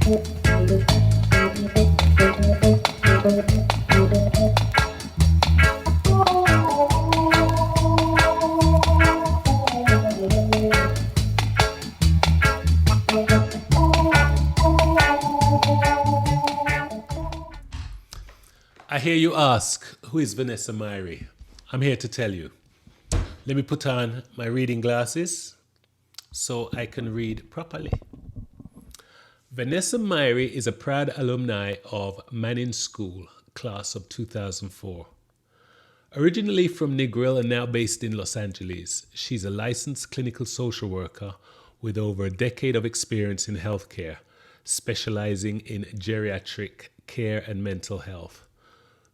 I hear you ask, who is Vanessa Myrie? I'm here to tell you. Let me put on my reading glasses so I can read properly. Vanessa Myrie is a proud alumni of Mannings School, class of 2004. Originally from Negril and now based in Los Angeles, she's a licensed clinical social worker with over a decade of experience in healthcare, specializing in geriatric care and mental health.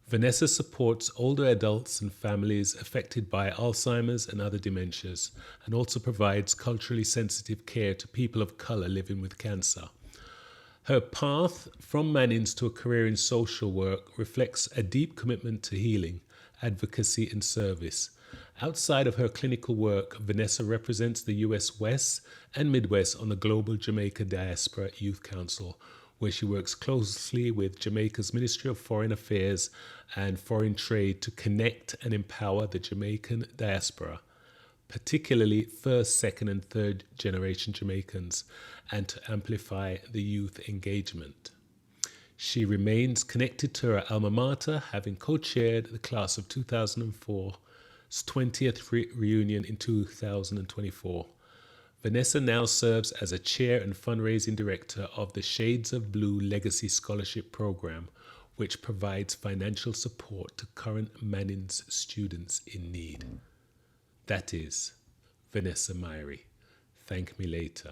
Vanessa supports older adults and families affected by Alzheimer's and other dementias, and also provides culturally sensitive care to people of color living with cancer. Her path from Mannings to a career in social work reflects a deep commitment to healing, advocacy, and service. Outside of her clinical work, Vanessa represents the US West and Midwest on the Global Jamaica Diaspora Youth Council, where she works closely with Jamaica's Ministry of Foreign Affairs and Foreign Trade to connect and empower the Jamaican diaspora, particularly first, second, and third generation Jamaicans, and to amplify the youth engagement. She remains connected to her alma mater, having co-chaired the class of 2004's 20th reunion in 2024. Vanessa now serves as a chair and fundraising director of the Shades of Blue Legacy Scholarship Program, which provides financial support to current Mannings students in need. That is Vanessa Myrie. Thank me later.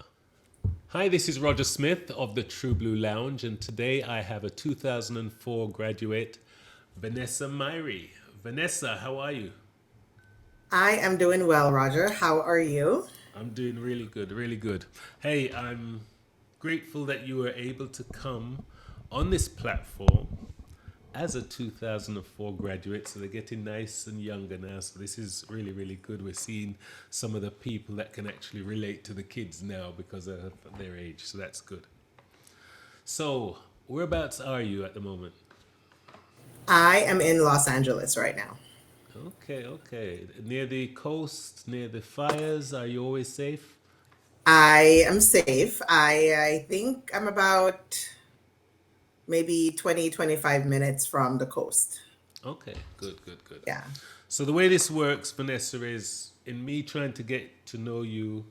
Hi, this is Roger Smith of the True Blue Lounge, and today I have a 2004 graduate, Vanessa Myrie. Vanessa, how are you? I am doing well, Roger. How are you? I'm doing really good, really good. Hey, I'm grateful that you were able to come on this platform as a 2004 graduate. So they're getting nice and younger now. So this is really, really good. We're seeing some of the people that can actually relate to the kids now because of their age. So that's good. So whereabouts are you at the moment? I am in Los Angeles right now. Okay, okay. Near the coast, near the fires, are you always safe? I am safe. I think I'm about maybe 25 minutes from the coast. Okay, good, good, good. Yeah. So the way this works, Vanessa, is in me trying to get to know you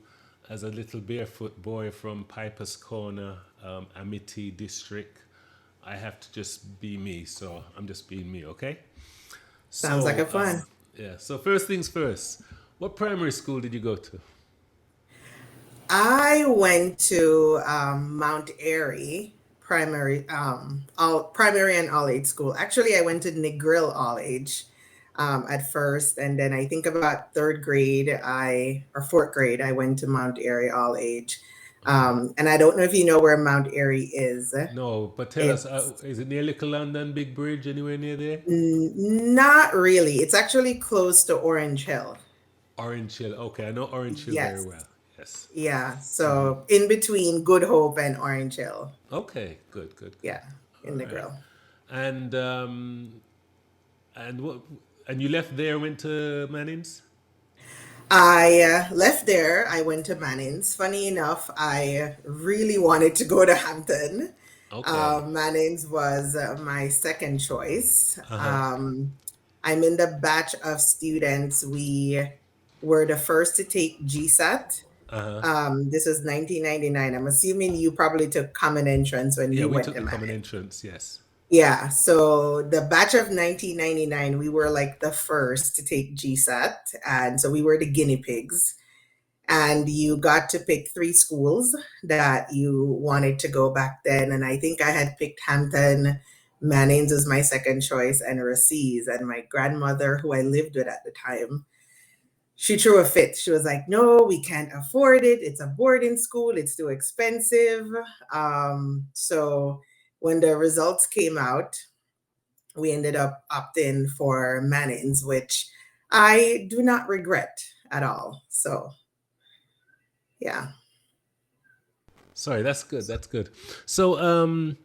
as a little barefoot boy from Piper's Corner, Amity District. I have to just be me, so I'm just being me, okay? Sounds like a So, fun. yeah. So first things first. What primary school did you go to? I went to Mount Airy primary, all primary and all age school. Actually, I went to Negril all age at first, and then I think about third grade, or fourth grade, I went to Mount Airy all age. Okay. And I don't know if you know where Mount Airy is. No, but tell us, It's is it near Little London Big Bridge? Anywhere near there? not really. It's actually close to Orange Hill. Orange Hill. Okay, I know Orange Hill very Yes. well. Yes. Yeah. So in between Good Hope and Orange Hill. Okay. Good. Good. Good. Yeah. All In the right. grill. And and what? And you left there, went to Mannings. I left there. I went to Mannings. Funny enough, I really wanted to go to Hampton. Okay. Mannings was my second choice. Uh huh. I'm in the batch of students. We were the first to take GSAT. Uh huh. This was 1999. I'm assuming you probably took common entrance when Yeah, you we went took to the common Mannings. entrance. Yes. Yeah, so the batch of 1999, we were like the first to take GSAT. And so we were the guinea pigs. And you got to pick three schools that you wanted to go back then. And I think I had picked Hampton, Mannings was my second choice, and Racines. And my grandmother, who I lived with at the time, she threw a fit. She was like, "No, we can't afford it. It's a boarding school. It's too expensive." So when the results came out, we ended up opting for Mannings, which I do not regret at all. So yeah. Sorry, that's good. That's good. So,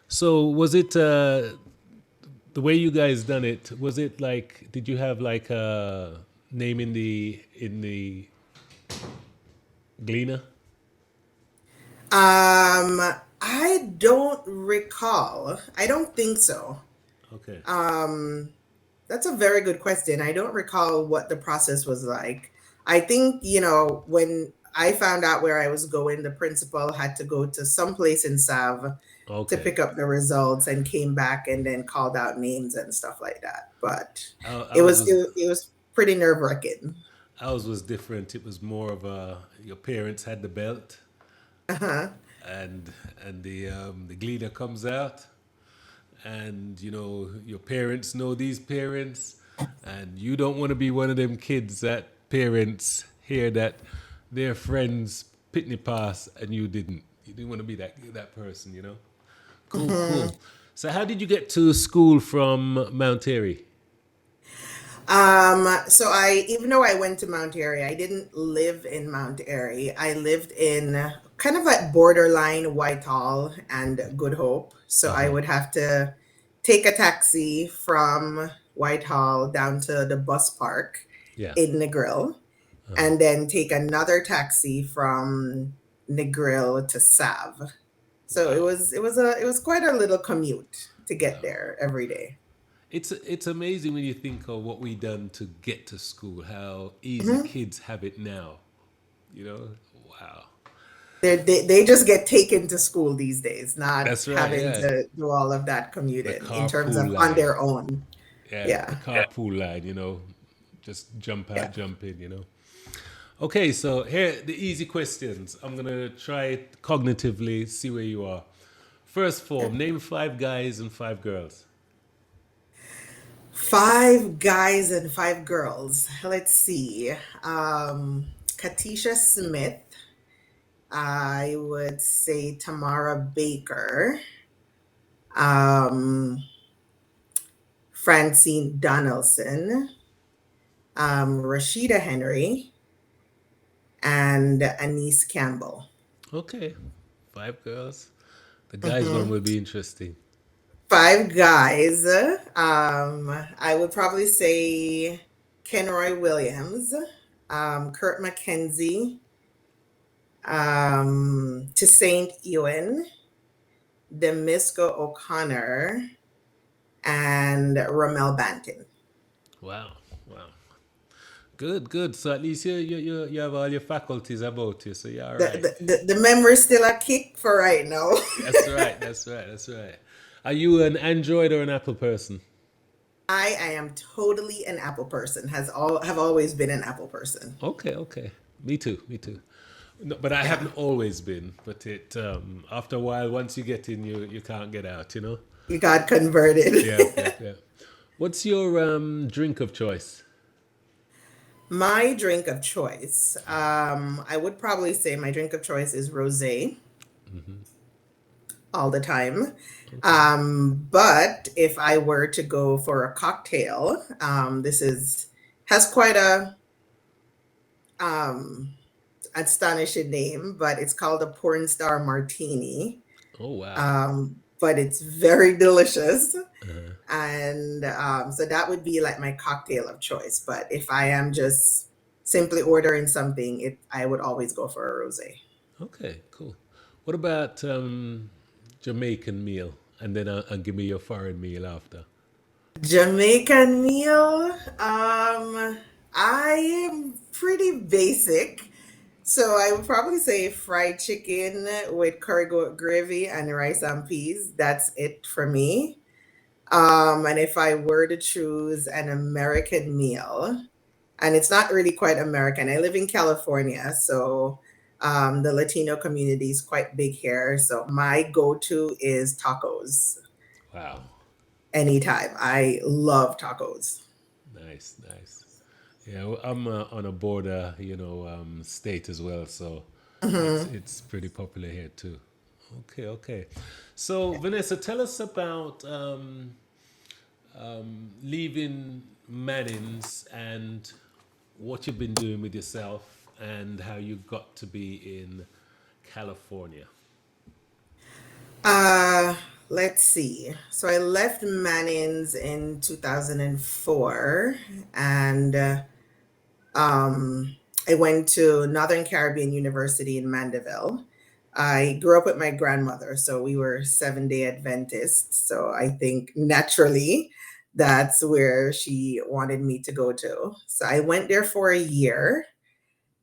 so was it the way you guys done it? Was it like? Did you have like a name in the Gleaner? I don't recall. I don't think so. Okay. Um, that's a very good question. I don't recall what the process was like. I think, when I found out where I was going, the principal had to go to some place in Sav to Okay. pick up the results and came back and then called out names and stuff like that. But it Ours was was it, it was pretty nerve-wracking. ours was different. It was more of a your parents had the belt, Uh-huh. and the Gleaner comes out, and you know your parents know these parents, and you don't want to be one of them kids that parents hear that their friends pitney pass and you didn't. You didn't want to be that person, you know. Cool, Mhm. cool. So how did you get to school from Mount Airy? So even though I went to Mount Airy, I didn't live in Mount Airy. I lived in kind of at borderline Whitehall and Good Hope. So I would have to take a taxi from Whitehall down to the bus park Yeah. in Negril, and then take another taxi from Negril to Sav. So it Wow. was it was a it was quite a little commute to get there every day. It's amazing when you think of what we done to get to school, how easy Mhm. kids have it now. You know? Wow. They just get taken to school these days, not That's right, having yeah. to do all of that The commuting in terms of carpool on line. their own. Yeah, the Yeah. carpool line, you know. Just jump Yeah. out, jump in, you know. Okay, so here the easy questions. I'm gonna try it cognitively, see where you are. First Yeah. form, name five guys and five girls. Five guys and five girls. Let's see. Katisha Smith. I would say Tamara Baker. Um, Francine Donaldson. Rashida Henry. And Anise Campbell. Okay. Five girls. The guys one Mhm. will be interesting. Five guys. I would probably say Kenroy Williams, Kurt McKenzie, to Saint Ewan, Demisco O'Connor, and Ramel Banton. Wow. Wow. Good, good. So at least you have all your faculties about you, so you're all right. The memory's still a kick for right now. That's right. That's right. That's right. Are you an Android or an Apple person? I am totally an Apple person. Have always been an Apple person. Okay, okay. Me too. Me too. No, but I Yeah, haven't always been. But it after a while, once you get in, you can't get out. You know. you got converted. Yeah, yeah, yeah. What's your drink of choice? My drink of choice, I would probably say my drink of choice is rosé all the time. Okay. But if I were to go for a cocktail, this is has quite a um, astonishing name, but it's called a porn star martini. Oh wow. But it's very delicious. Uh, And so that would be like my cocktail of choice. But if I am just simply ordering something, I would always go for a rosé. okay, cool. What about Jamaican meal, and then and give me your foreign meal after. Jamaican meal. I am pretty basic. So I would probably say fried chicken with curry goat gravy and rice and peas. That's it for me. And if I were to choose an American meal, and it's not really quite American, I live in California, so the Latino community is quite big here. So my go-to is tacos Wow. anytime. I love tacos. Nice, nice. Yeah, I'm on a border, state as well, so Mhm. it's pretty popular here too. Okay, okay. So Vanessa, tell us about leaving Mannings and what you've been doing with yourself and how you got to be in California. Uh, let's see. So I left Mannings in 2004 and um, I went to Northern Caribbean University in Mandeville. I grew up with my grandmother, so we were Seven-Day Adventists. So I think naturally that's where she wanted me to go to. So I went there for a year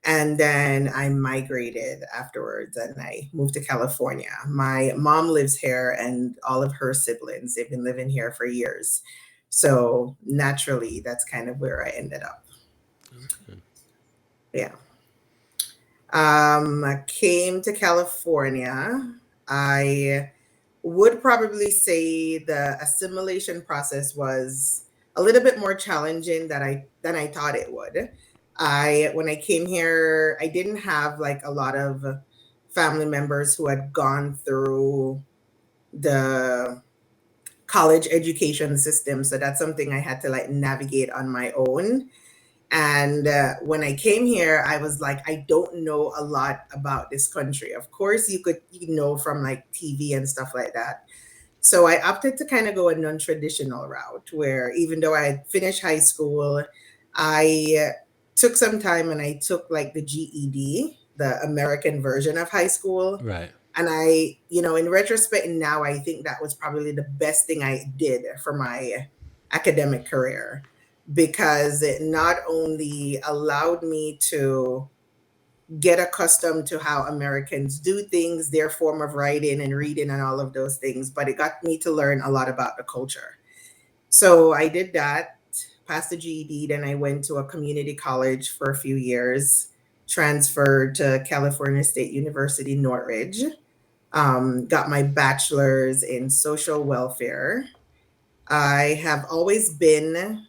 and then I migrated afterwards and I moved to California. My mom lives here and all of her siblings, they've been living here for years. So naturally, that's kind of where I ended up. Yeah. I came to California. I would probably say the assimilation process was a little bit more challenging than I thought it would. I When I came here, I didn't have like a lot of family members who had gone through the college education system, so that's something I had to like navigate on my own. And when I came here, I was like, I don't know a lot about this country. Of course, you know from like TV and stuff like that. So I opted to kind of go a non-traditional route where even though I had finished high school, I took some time and I took like the GED, the American version of high school. Right. And in retrospect now, I think that was probably the best thing I did for my academic career because it not only allowed me to get accustomed to how Americans do things, their form of writing and reading and all of those things, but it got me to learn a lot about the culture. So I did that, passed the GED, then I went to a community college for a few years, transferred to California State University, Northridge, got my bachelor's in social welfare. I have always been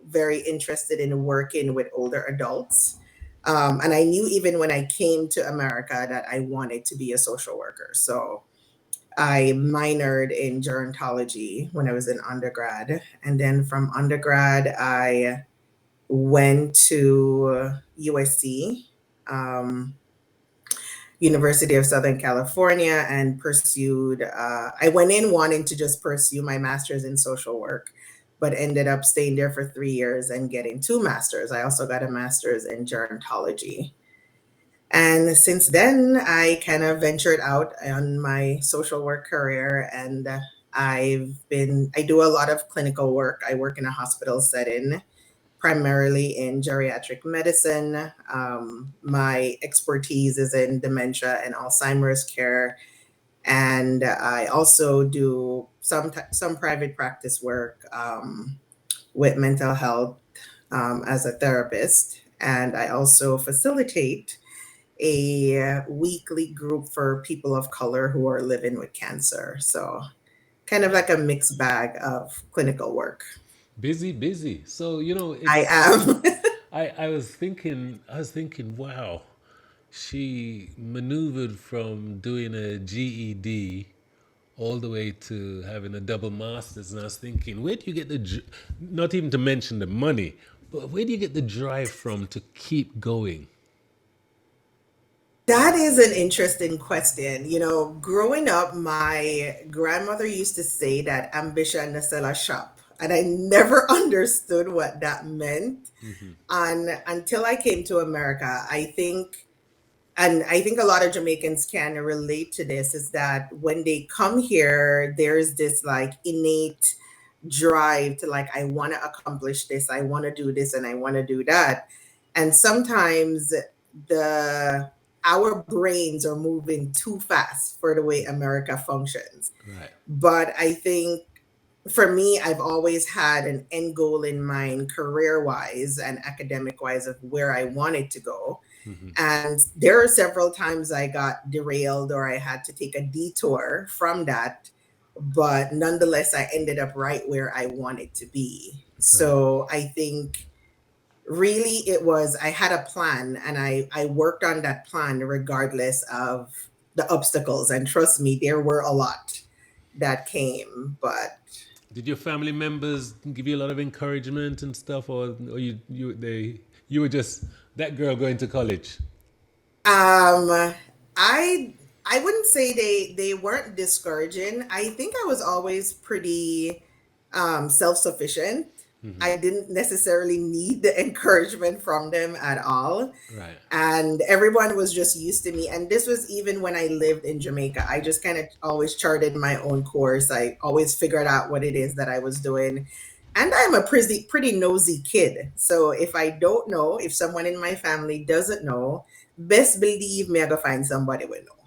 very interested in working with older adults. And I knew even when I came to America that I wanted to be a social worker. So I minored in gerontology when I was in undergrad. And then from undergrad, I went to USC, um, University of Southern California, and I went in wanting to just pursue my master's in social work, but ended up staying there for 3 years and getting two masters. I also got a master's in gerontology. And since then, I kind of ventured out on my social work career and I do a lot of clinical work. I work in a hospital setting, primarily in geriatric medicine. My expertise is in dementia and Alzheimer's care. And I also do some private practice work with mental health as a therapist. And I also facilitate a weekly group for people of color who are living with cancer. So, kind of like a mixed bag of clinical work. Busy, busy. So, I it's am. I was thinking, wow, she maneuvered from doing a GED all the way to having a double master's, and I was thinking, where do you get not even to mention the money, but where do you get the drive from to keep going? That is an interesting question. Growing up, my grandmother used to say that ambition is sell a shop, and I never understood what that meant. And until I came to America, I think a lot of Jamaicans can relate to this, is that when they come here, there's this like innate drive to like, I want to accomplish this, I want to do this, and I want to do that. And sometimes the our brains are moving too fast for the way America functions. Right. But I think for me, I've always had an end goal in mind, career wise and academic wise, of where I wanted to go. And there are several times I got derailed or I had to take a detour from that. But nonetheless, I ended up right where I wanted to be. Right. So I think really it was, I had a plan and I worked on that plan regardless of the obstacles. And trust me, there were a lot that came. But Did your family members give you a lot of encouragement and stuff, or you were just that girl going to college? Um, I I wouldn't say they weren't discouraging. I think I was always pretty self-sufficient. I didn't necessarily need the encouragement from them at all. Right. And everyone was just used to me. And this was even when I lived in Jamaica. I just kind of always charted my own course. I always figured out what it is that I was doing. And I'm a pretty nosy kid. So if I don't know, if someone in my family doesn't know, best believe me, I go find somebody will know.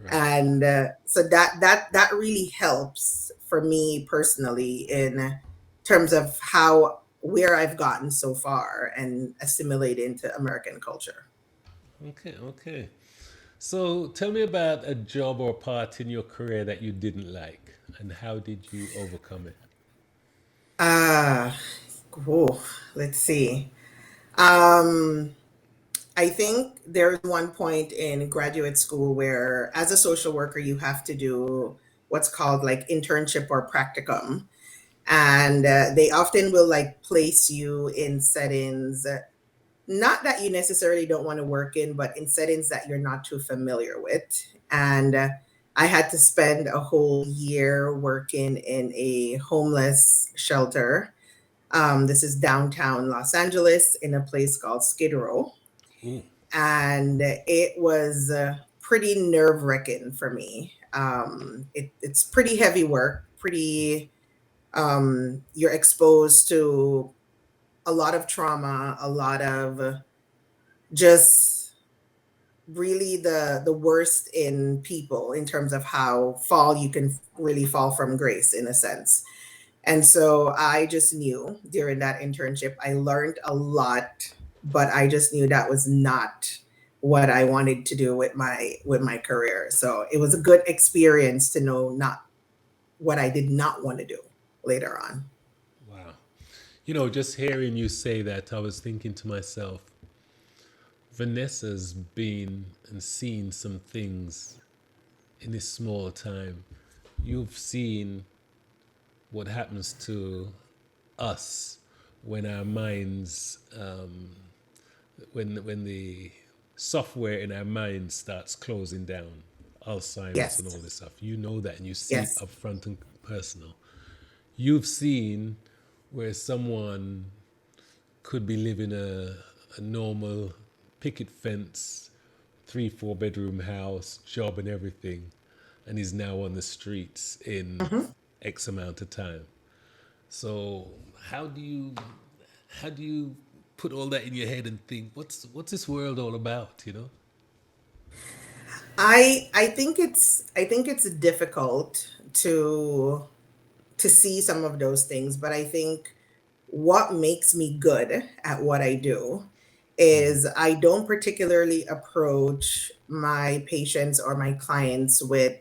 Right. And so that really helps for me personally in terms of how where I've gotten so far and assimilate into American culture. Okay. Okay. So tell me about a job or part in your career that you didn't like, and how did you overcome it? Ah, whoa, let's see. Um, I think there's one point in graduate school where, as a social worker, you have to do what's called like internship or practicum. And they often will like place you in settings, not that you necessarily don't want to work in, but in settings that you're not too familiar with. And I had to spend a whole year working in a homeless shelter. This is downtown Los Angeles in a place called Skid Row. Ooh. And it was pretty nerve wracking for me. It's pretty heavy work, pretty, you're exposed to a lot of trauma, a lot of just really the worst in people in terms of how fall you can really fall from grace in a sense. And so I just knew during that internship I learned a lot, but I just knew that was not what I wanted to do with my career. So it was a good experience to know not what I did not want to do later on. Wow. Just hearing you say that, I was thinking to myself, Vanessa's been and seen some things in this small time. You've seen what happens to us when our minds, when the software in our minds starts closing down, Alzheimer's and all Yes. this stuff. You know that, and you see it Yes. up front and personal. You've seen where someone could be living a normal picket fence, 3, 4 bedroom house, job and everything, and is now on the streets in Mhm. X amount of time. So how do you put all that in your head and think what's this world all about? I think it's difficult to see some of those things, but I think what makes me good at what I do is I don't particularly approach my patients or my clients with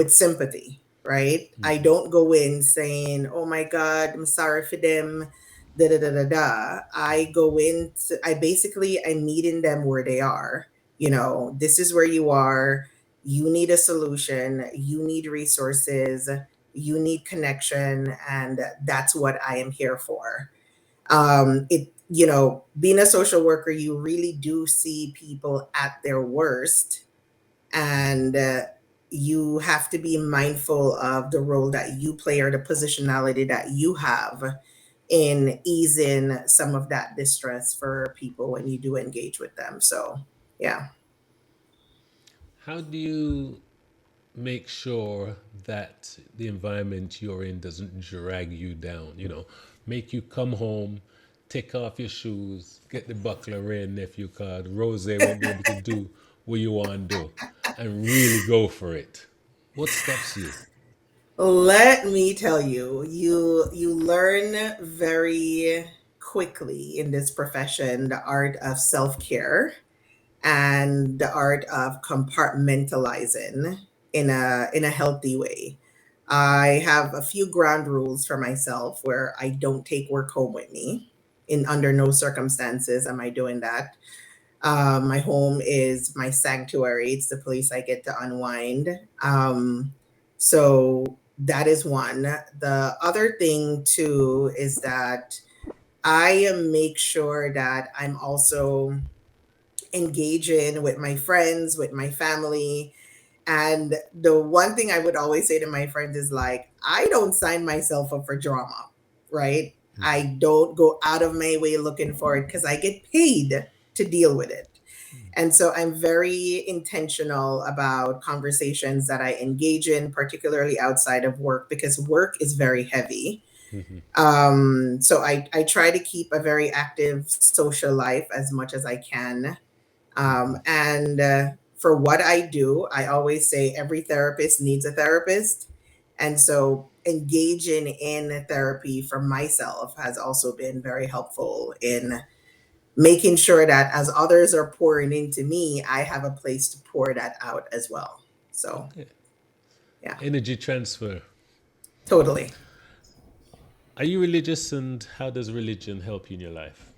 sympathy, right? I don't go in saying, "Oh my God, I'm sorry for them." Da da da da da. I go in. I basically I'm meeting them where they are. You know, this is where you are. You need a solution. You need resources. You need connection, and that's what I am here for. It being a social worker, you really do see people at their worst, and you have to be mindful of the role that you play or the positionality that you have in easing some of that distress for people when you do engage with them. So, yeah. How do you make sure that the environment you're in doesn't drag you down, make you come home, take off your shoes, get the buckler in, nephew card, Rose won't be able to do what you want to do, and really go for it. What stops you? Let me tell you, you learn very quickly in this profession the art of self-care and the art of compartmentalizing in a healthy way. I have a few ground rules for myself where I don't take work home with me. In under no circumstances am I doing that. My home is my sanctuary. It's the place I get to unwind. So that is one. The other thing too is that I make sure that I'm also engaging with my friends, with my family, And the one thing I would always say to my friends is like, I don't sign myself up for drama, right? I don't go out of my way looking for it because I get paid to deal with it. And so I'm very intentional about conversations that I engage in, particularly outside of work, because work is very heavy. So I try to keep a very active social life as much as I can. And For what I do, I always say every therapist needs a therapist. And so engaging in therapy for myself has also been very helpful in making sure that as others are pouring into me, I have a place to pour that out as well. So, Okay. yeah, Energy transfer. totally. Are you religious, and how does religion help you in your life?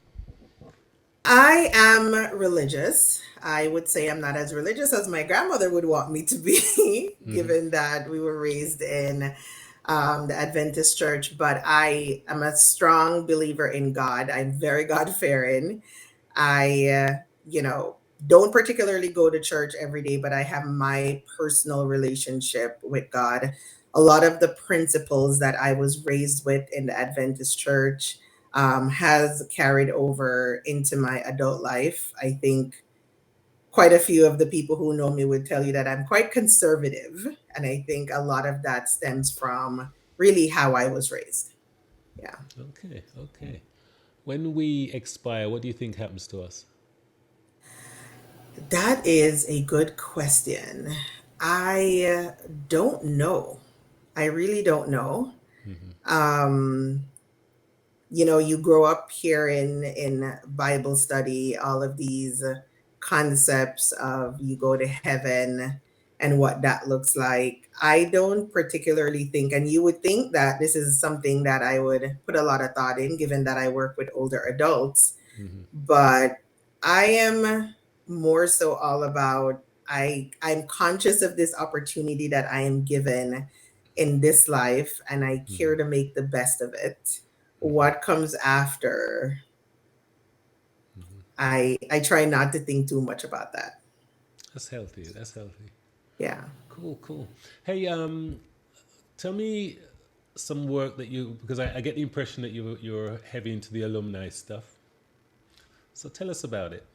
I am religious. I would say I'm not as religious as my grandmother would want me to be, given that we were raised in the Adventist church. But I am a strong believer in God. I'm very God fearing. I, you know, don't particularly go to church every day, but I have my personal relationship with God. A lot of the principles that I was raised with in the Adventist church has carried over into my adult life. I think quite a few of the people who know me would tell you that I'm quite conservative. And I think a lot of that stems from really how I was raised. Yeah. Okay, okay. When we expire, what do you think happens to us? That is a good question. I don't know. I really don't know. Um, you grow up here in Bible study, all of these concepts of you go to heaven and what that looks like. I don't particularly think, and you would think that this is something that I would put a lot of thought in, given that I work with older adults, but I am more so all about I'm conscious of this opportunity that I am given in this life and I care to make the best of it. What comes after, I try not to think too much about that. That's healthy. That's healthy. Yeah. Cool, cool. Hey, tell me some work that you, because I get the impression that you're heavy into the alumni stuff. So tell us about it.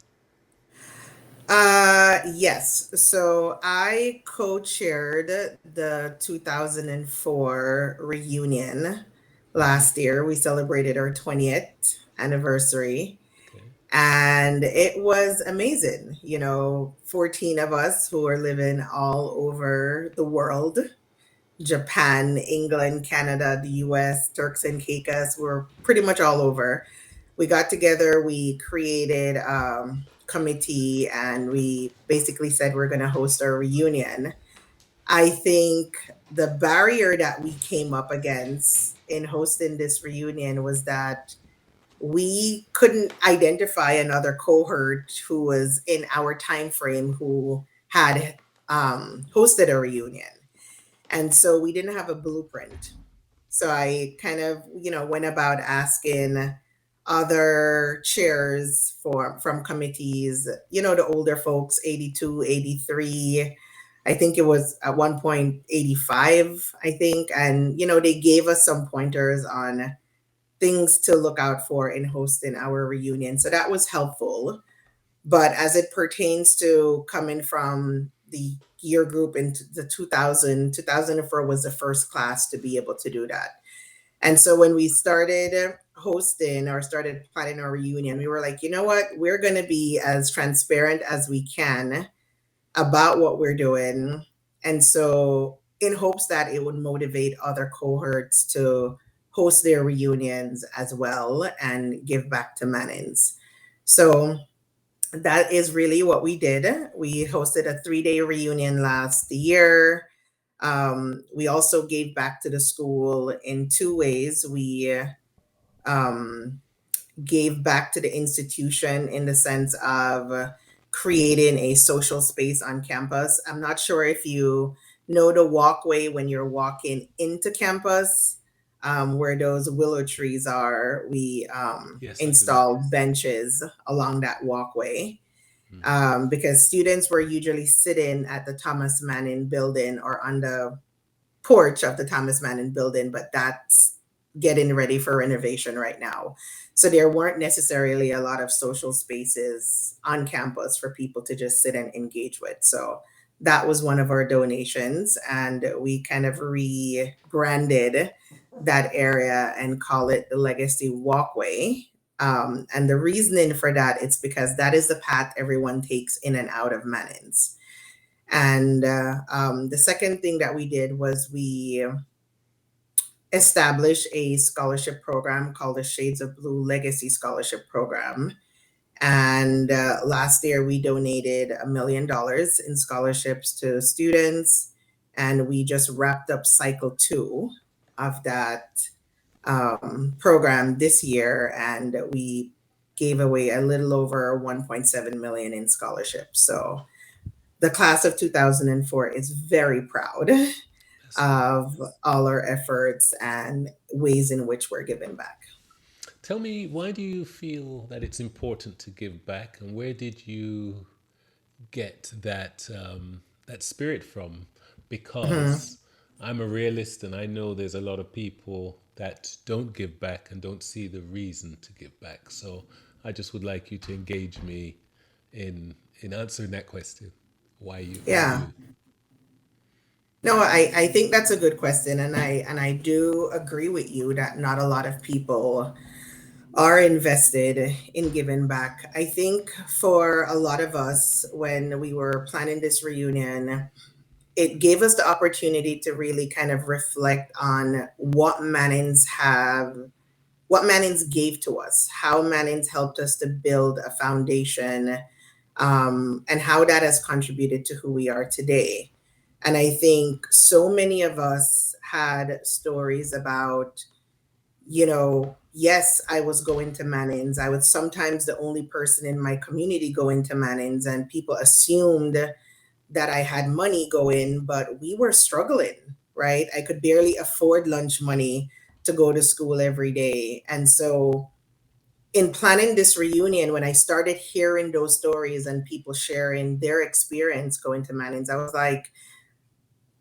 Yes. So I co-chaired the 2004 reunion last year. We celebrated our 20th anniversary Okay. and it was amazing. 14 of us who are living all over the world, Japan, England, Canada, the US, Turks and Caicos, we're pretty much all over. We got together, we created committee and we basically said we're going to host our reunion. I think the barrier that we came up against in hosting this reunion was that we couldn't identify another cohort who was in our time frame who had hosted a reunion, and so we didn't have a blueprint. So I kind of, went about asking other chairs from committees, the older folks, 82, 83. I think it was at one point 85, I think. And, they gave us some pointers on things to look out for in hosting our reunion. So that was helpful. But as it pertains to coming from the year group into the 2004 was the first class to be able to do that. And so when we started hosting or started planning our reunion, we were like, you know what? We're going to be as transparent as we can about what we're doing. And so, in hopes that it would motivate other cohorts to host their reunions as well and give back to Mannings. So, that is really what we did. We hosted a 3-day reunion last year. We also gave back to the school in two ways. We um, gave back to the institution in the sense of creating a social space on campus. I'm not sure if you know the walkway when you're walking into campus, where those willow trees are. We Yes, I do. installed benches along that walkway. because students were usually sitting at the Thomas Manning building or on the porch of the Thomas Manning building, but that's getting ready for renovation right now. So there weren't necessarily a lot of social spaces on campus for people to just sit and engage with. So that was one of our donations, and we kind of rebranded that area and call it the Legacy Walkway. And the reasoning for that is because that is the path everyone takes in and out of Mannings. And the second thing that we did was we established a scholarship program called the Shades of Blue Legacy Scholarship Program. And last year we donated $1 million in scholarships to students. And we just wrapped up cycle two of that program this year. And we gave away a little over 1.7 million in scholarships. So the class of 2004 is very proud That's great. of all our efforts and ways in which we're giving back. Tell me, why do you feel that it's important to give back, and where did you get that spirit from? Mhm. Because I'm a realist, and I know there's a lot of people that don't give back and don't see the reason to give back. So I just would like you to engage me in answering that question. Why Yeah. you? No, I think that's a good question, and I do agree with you that not a lot of people are invested in giving back. I think for a lot of us, when we were planning this reunion, it gave us the opportunity to really kind of reflect on what Mannings gave to us, how Mannings helped us to build a foundation, and how that has contributed to who we are today. And I think so many of us had stories about, yes, I was going to Mannings. I was sometimes the only person in my community going to Mannings, and people assumed that I had money going, but we were struggling, right? I could barely afford lunch money to go to school every day. And so, in planning this reunion, when I started hearing those stories and people sharing their experience going to Mannings, I was like,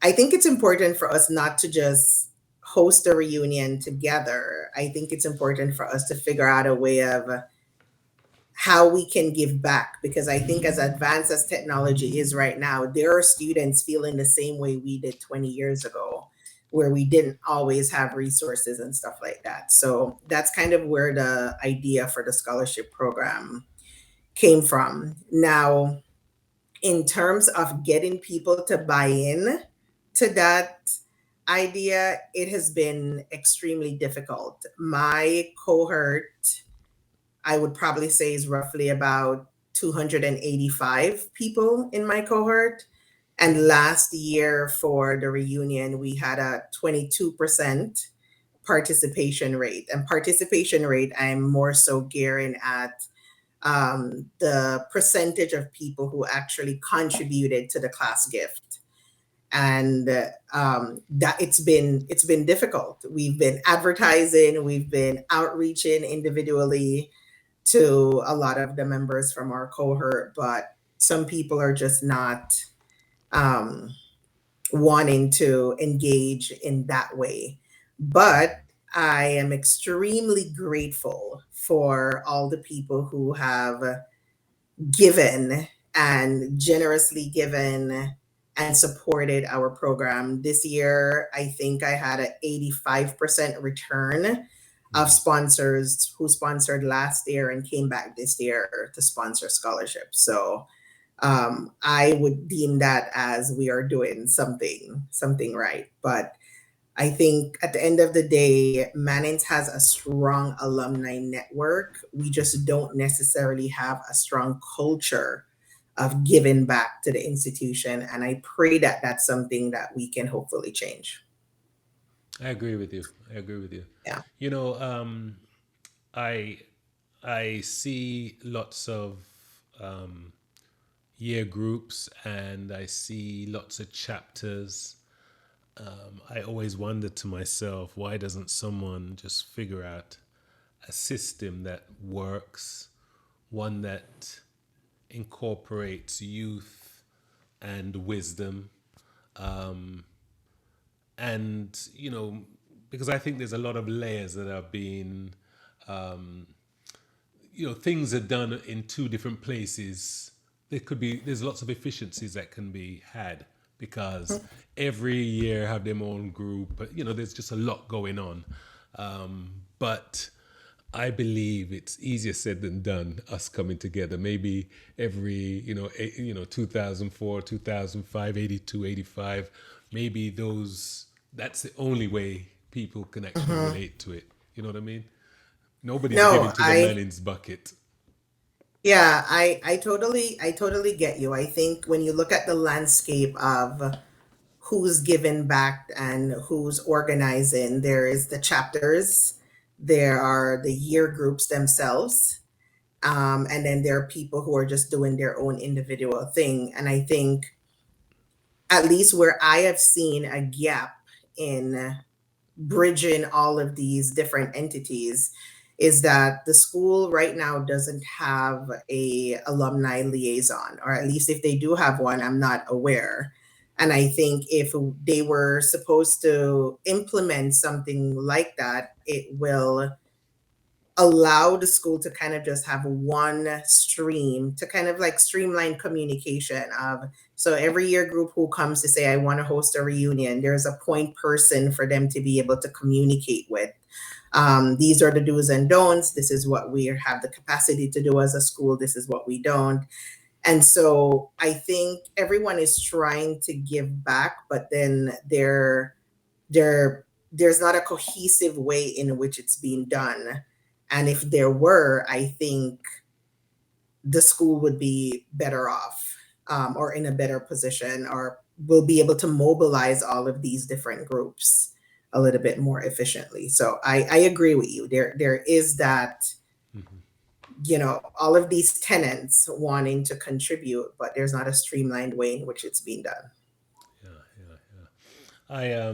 I think it's important for us not to just host a reunion together. I think it's important for us to figure out a way of how we can give back, because I think as advanced as technology is right now, there are students feeling the same way we did 20 years ago, where we didn't always have resources and stuff like that. So that's kind of where the idea for the scholarship program came from. Now, in terms of getting people to buy in to that idea, it has been extremely difficult. My cohort, I would probably say, is roughly about 285 people in my cohort. And last year for the reunion, we had a 22% participation rate. And participation rate, I'm more so gearing at the percentage of people who actually contributed to the class gift. And that it's been difficult. We've been advertising, we've been outreaching individually to a lot of the members from our cohort, but some people are just not um, wanting to engage in that way. But I am extremely grateful for all the people who have given and generously given and supported our program. This year, I think I had an 85% return of Mm. sponsors who sponsored last year and came back this year to sponsor scholarships. So I would deem that as we are doing something right. But I think at the end of the day, Mannings has a strong alumni network. We just don't necessarily have a strong culture of giving back to the institution. And I pray that that's something that we can hopefully change. I agree with you. I agree with you. Yeah. You know, I I see lots of um, year groups, and I see lots of chapters. I always wonder to myself, why doesn't someone just figure out a system that works, one that incorporates youth and wisdom, and because I think there's a lot of layers that are being, things are done in two different places. There's lots of efficiencies that can be had because every year have their own group, but there's just a lot going on. But I believe it's easier said than done, us coming together. Maybe every 2004, 2005, 82, 85. Maybe that's the only way people can actually Mhm. relate to it. You know what I mean? Nobody's No, giving to the Mannings bucket. yeah, I totally get you. I think when you look at the landscape of who's giving back and who's organizing, there is the chapters, there are the year groups themselves, and then there are people who are just doing their own individual thing. And I think at least where I have seen a gap in bridging all of these different entities is that the school right now doesn't have a alumni liaison, or at least if they do have one, I'm not aware. And I think if they were supposed to implement something like that, it will allow the school to kind of just have one stream to kind of like streamline communication of, so every year group who comes to say I want to host a reunion, there's a point person for them to be able to communicate with. These are the do's and don'ts. This is what we have the capacity to do as a school. This is what we don't. And so I think everyone is trying to give back, but then there's not a cohesive way in which it's being done. And if there were, I think the school would be better off, or in a better position, or will be able to mobilize all of these different groups a little bit more efficiently. So I agree with you. There is that, all of these tenants wanting to contribute, but there's not a streamlined way in which it's being done. Yeah, yeah, yeah. I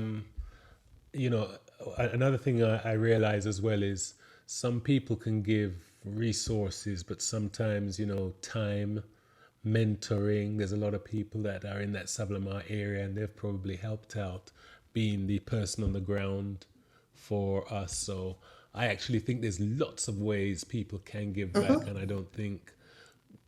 you know, another thing I realize as well is some people can give resources, but sometimes, time, mentoring. There's a lot of people that are in that Sablama area and they've probably helped out being the person on the ground for us. So I actually think there's lots of ways people can give back, Mhm. and I don't think,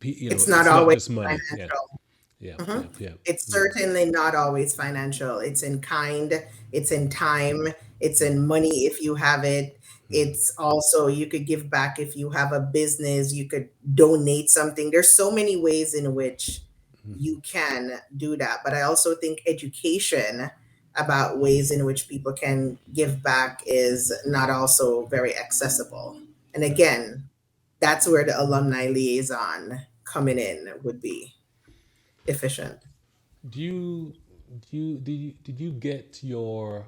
It's not it's not always just money. Yeah, financial. yeah, yeah, Mhm. yeah. It's certainly not always financial. It's in kind, it's in time, it's in money if you have it. It's also, you could give back if you have a business, you could donate something. There's so many ways in which you can do that. But I also think education about ways in which people can give back is not also very accessible. And again, that's where the alumni liaison coming in would be efficient. Do you did you get your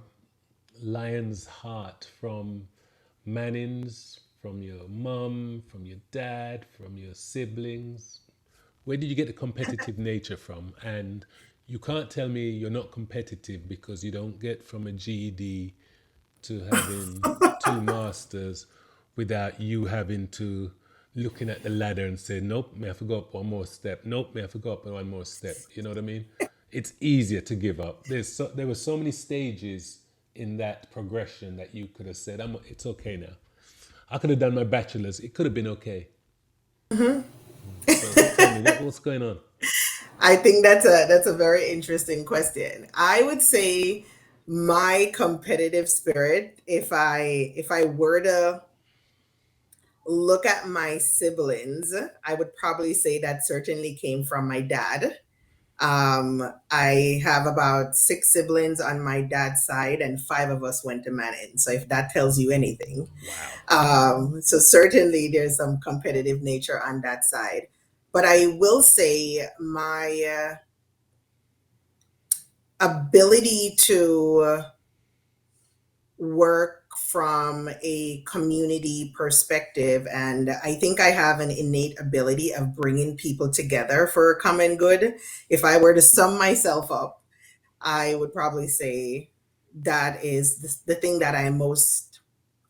lion's heart from Mannings, from your mum, from your dad, from your siblings? Where did you get the competitive nature from? And you can't tell me you're not competitive because you don't get from a GED to having two masters without you having to looking at the ladder and say, nope, may I forgot up one more step. Nope, may I forgot up one more step. You know what I mean? It's easier to give up. There were so many stages in that progression that you could have said, it's okay now. I could have done my bachelor's. It could have been okay. Mhm. So tell me, what's going on? I think that's a very interesting question. I would say my competitive spirit, if I were to look at my siblings, I would probably say that certainly came from my dad. I have about six siblings on my dad's side, and five of us went to Manning. So if that tells you anything, Wow. so certainly there's some competitive nature on that side. But I will say my ability to work from a community perspective, and I think I have an innate ability of bringing people together for a common good. If I were to sum myself up, I would probably say that is the thing that I'm most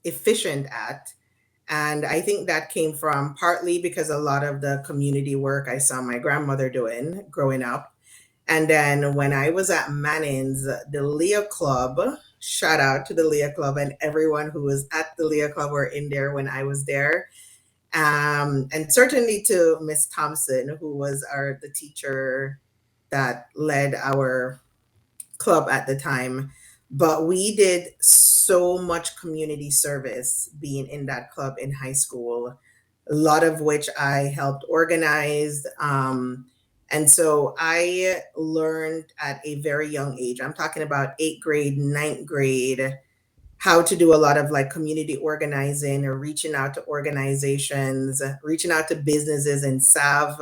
efficient at. And I think that came from partly because a lot of the community work I saw my grandmother doing growing up. And then when I was at Mannings, the Leah Club, shout out to the Leah Club and everyone who was at the Leah Club or in there when I was there. And certainly to Miss Thompson, who was the teacher that led our club at the time. But we did so much community service being in that club in high school, a lot of which I helped organize. And so I learned at a very young age, I'm talking about eighth grade, ninth grade, how to do a lot of like community organizing or reaching out to organizations, reaching out to businesses and salve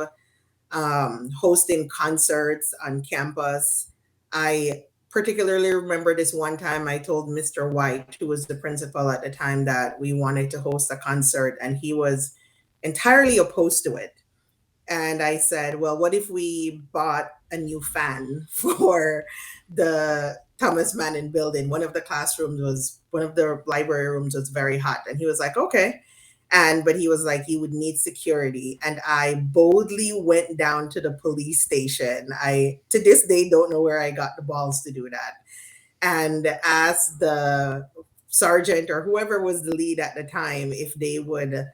hosting concerts on campus. I particularly remember this one time I told Mr. White, who was the principal at the time, that we wanted to host a concert, and he was entirely opposed to it. And I said, well, what if we bought a new fan for the Thomas Manning building? One of the library rooms was very hot. And he was like, okay. But he was like, you would need security. And I boldly went down to the police station. I, to this day, don't know where I got the balls to do that. And asked the sergeant or whoever was the lead at the time if they would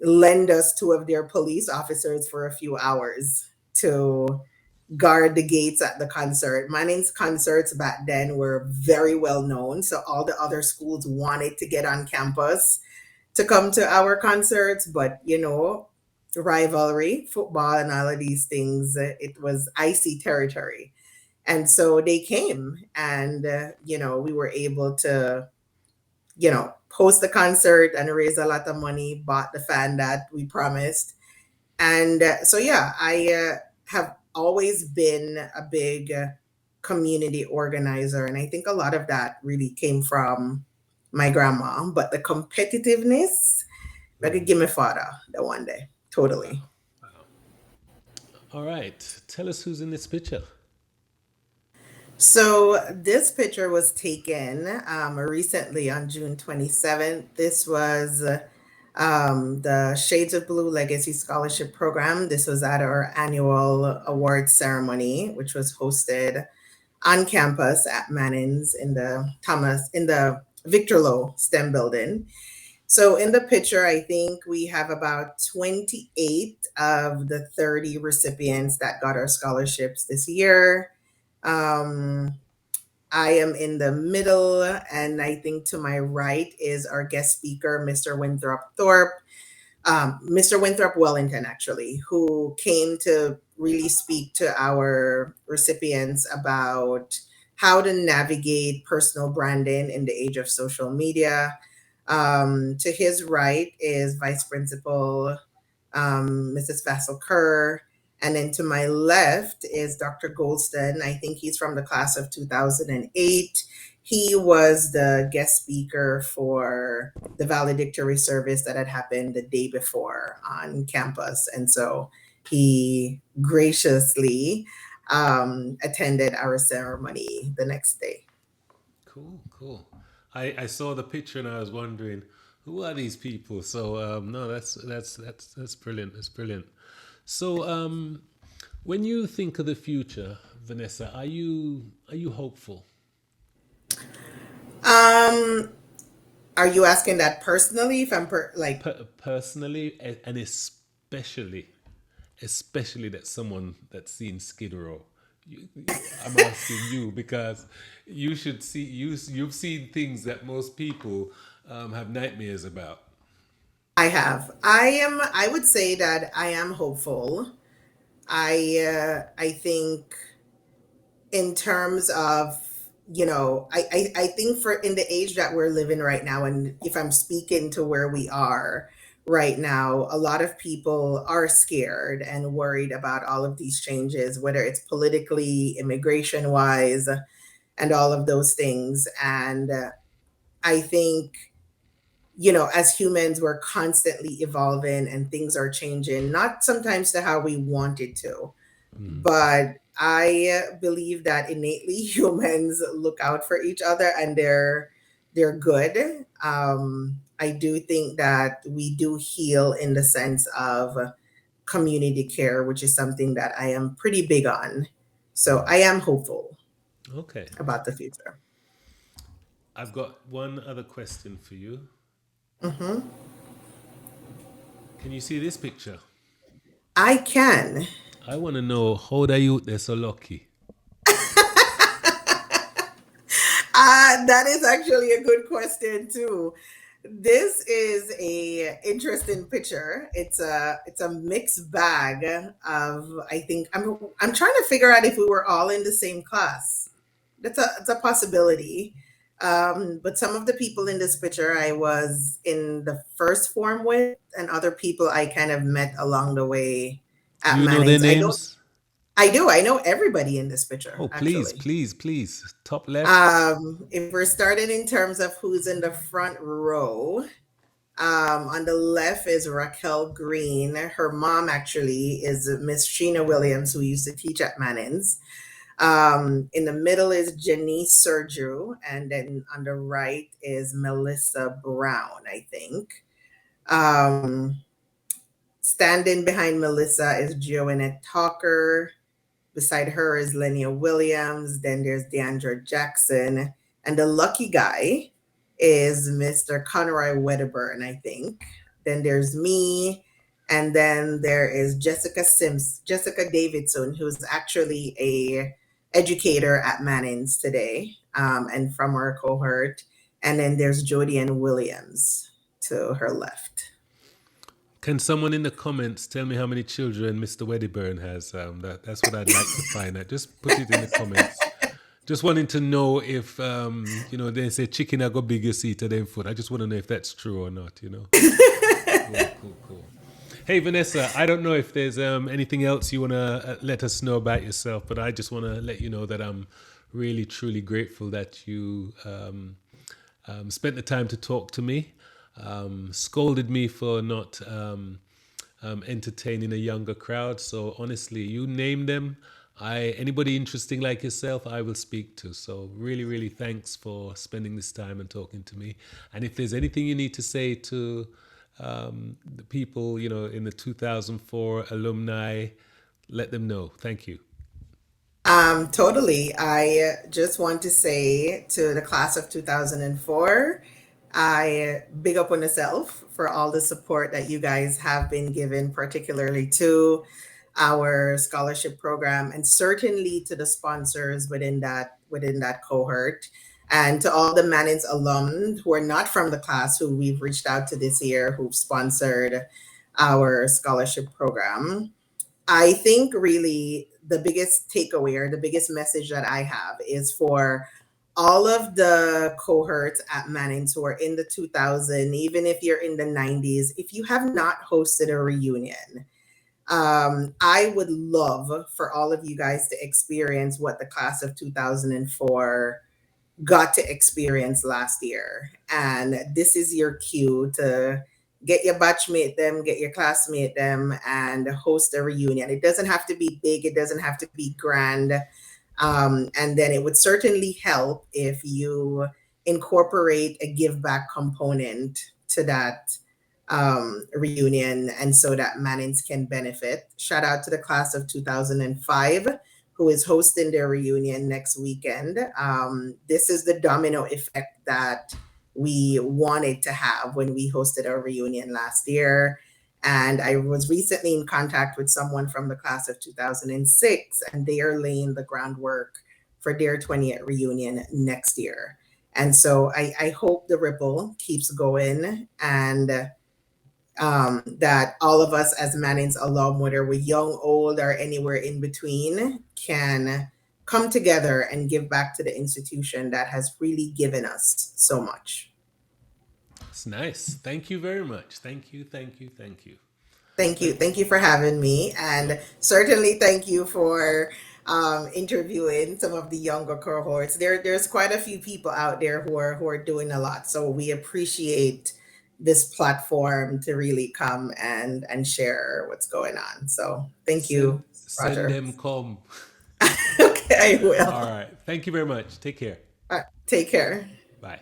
lend us two of their police officers for a few hours to guard the gates at the concert. Manning's concerts back then were very well known, so all the other schools wanted to get on campus to come to our concerts, but rivalry, football, and all of these things, it was icy territory. And so they came, and we were able to host the concert and raise a lot of money, bought the fan that we promised. And so, yeah, I have always been a big community organizer. And I think a lot of that really came from my grandma. But the competitiveness, I could Mm. give my father the one day. Totally. Wow. Wow. All right. Tell us who's in this picture. So this picture was taken recently on June 27th. This was the Shades of Blue Legacy Scholarship Program. This was at our annual award ceremony, which was hosted on campus at Mannings in the Victor Lowe STEM building. So in the picture, I think we have about 28 of the 30 recipients that got our scholarships this year. Um, I am in the middle, and I think to my right is our guest speaker, Mr. Winthrop Wellington, actually, who came to really speak to our recipients about how to navigate personal branding in the age of social media. To his right is Vice Principal Mrs. Vassal Kerr. And then to my left is Dr. Goldston. I think he's from the class of 2008. He was the guest speaker for the valedictory service that had happened the day before on campus. And so he graciously attended our ceremony the next day. Cool, cool. I saw the picture and I was wondering who are these people. So no, that's brilliant. That's brilliant. So when you think of the future, Vanessa, are you hopeful? Um, are you asking that personally? If I'm Personally, and especially that someone that's seen Skid Row. I'm asking you because you should see you've seen things that most people have nightmares about. I have. I would say that I am hopeful. I think in terms of I think for in the age that we're living right now, and if I'm speaking to where we are right now, a lot of people are scared and worried about all of these changes, whether it's politically, immigration wise, and all of those things. And I think as humans, we're constantly evolving and things are changing, not sometimes to how we want it to. Mm. But I believe that innately humans look out for each other, and they're they're good. I do think that we do heal in the sense of community care, which is something that I am pretty big on. So I am hopeful Okay. about the future. I've got one other question for you. Hmm. Can you see this picture? I can. I want to know how the youth they're so lucky. That is actually a good question too. This is a interesting picture. It's a mixed bag of, I think I'm trying to figure out if we were all in the same class. It's a possibility. But some of the people in this picture I was in the first form with, and other people I kind of met along the way Do at you know their Mannings. names? I do. I know everybody in this Oh, picture please, actually. please, please. Top left. If we're starting in terms of who's in the front row, on the left is Raquel Green. Her mom actually is Miss Sheena Williams, who used to teach at Mannings. In the middle is Janice Sergio, and then on the right is Melissa Brown, I think. Um, Standing behind Melissa is Joanette Talker. Beside her is Linnea Williams. Then there's Deandra Jackson. And the lucky guy is Mr. Conroy Wedderburn, I think. Then there's me. And then there is Jessica Davidson, who's actually a educator at Mannings today, and from our cohort. And then there's Jody Ann Williams to her left. Can someone in the comments tell me how many children Mr. Wedderburn has? That's what I'd like to find out. Just put it in the comments. Just wanting to know if they say chicken I go bigger seat than foot. I just want to know if that's true or not. Cool, cool, cool. Hey Vanessa, I don't know if there's anything else you want to let us know about yourself, but I just want to let you know that I'm really truly grateful that you spent the time to talk to me. Scolded me for not entertaining a younger crowd. So honestly, you name them. Anybody interesting like yourself, I will speak to. So really, really thanks for spending this time and talking to me. And if there's anything you need to say to the people, in the 2004 alumni, let them know. Thank you. Totally. I just want to say to the class of 2004, I big up on yourself for all the support that you guys have been given, particularly to our scholarship program and certainly to the sponsors within that cohort. And to all the Mannings alum who are not from the class who we've reached out to this year who've sponsored our scholarship program. I think really the biggest takeaway or the biggest message that I have is for all of the cohorts at Mannings who are in the 2000, even if you're in the 90s, if you have not hosted a reunion, I would love for all of you guys to experience what the class of 2004 got to experience last year. And this is your cue to get your batchmate them, get your classmate them, and host a reunion. It doesn't have to be big, it doesn't have to be grand. And then it would certainly help if you incorporate a give back component to that reunion, and so that Mannings can benefit. Shout out to the class of 2005 who is hosting their reunion next weekend. This is the domino effect that we wanted to have when we hosted our reunion last year. And I was recently in contact with someone from the class of 2006, and they are laying the groundwork for their 20th reunion next year. And so I hope the ripple keeps going, and that all of us as Mannings alum, whether we're young, old, or anywhere in between, can come together and give back to the institution that has really given us so much. It's nice. Thank you very much. Thank you, thank you, thank you. Thank you. Well, Thank you for having me. And certainly thank you for interviewing some of the younger cohorts. There's quite a few people out there who are doing a lot. So we appreciate this platform to really come and share what's going on. So thank send you, send Roger. them come. Okay, I All will. right. Thank you very much. Take care. Take care. Bye.